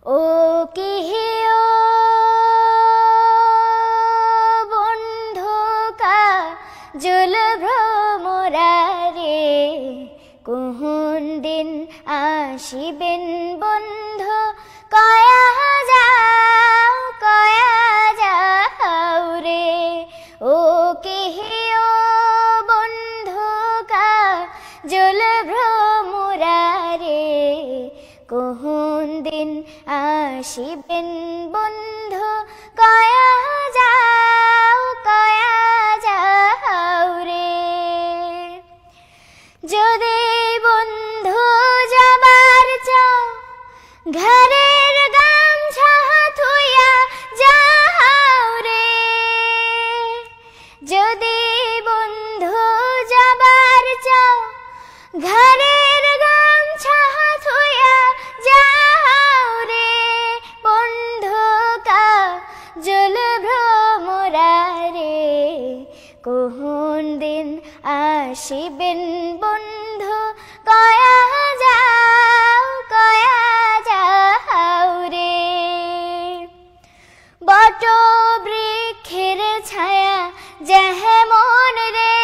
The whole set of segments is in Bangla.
ও কিহিও বন্ধু কাজল ভ্রমরারে, কোন দিন আসিবেন বন্ধু কয়া যাও রে। ও কিহিও বন্ধু কাজল ভ্রমরারে, কোন দিন আসিবেন বন্ধু কয়া যাও রে। যদি বন্ধু যাবার চাও ঘরের গামছা থুইয়া যাও রে। যদি বন্ধু যাবার চাও ঘরের গামছা থুইয়া যাও রে। বন্ধু কাজল ভ্রমরারে, কোন দিন আসিবেন বন্ধু কয়া যাও রে। বট বৃক্ষের ছায়া যেমন রে,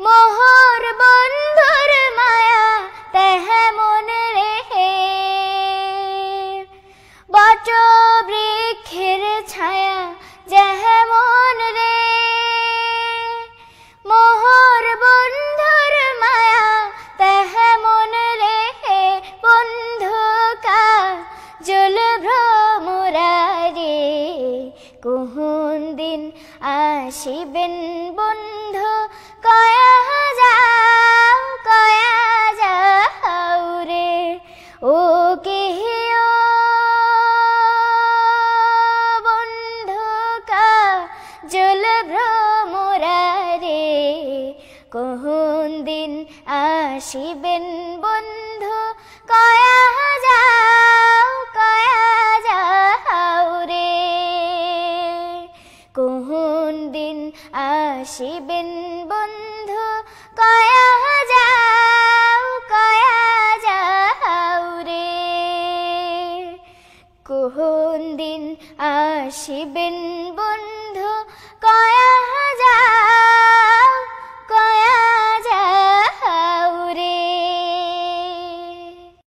মোহর বন্ধুর মায়া তেমন রে। বট বৃক্ষের ছায়া যেমন রে, মোহর বন্ধুর মায়া তেমন রে। বন্ধু কাজল ভ্রমরারে, কোন দিন আসিবেন বন্ধু কয়া যাও রে। ও কিহিও বন্ধু কাজল ভ্রমরারে, কোন দিন আসিবেন বন্ধু কয়া যাও রে। কোন দিন আসিবেন বন্ধু কয়া যাও রে। কোন দিন আসিবেন বন্ধু কয়া যাও।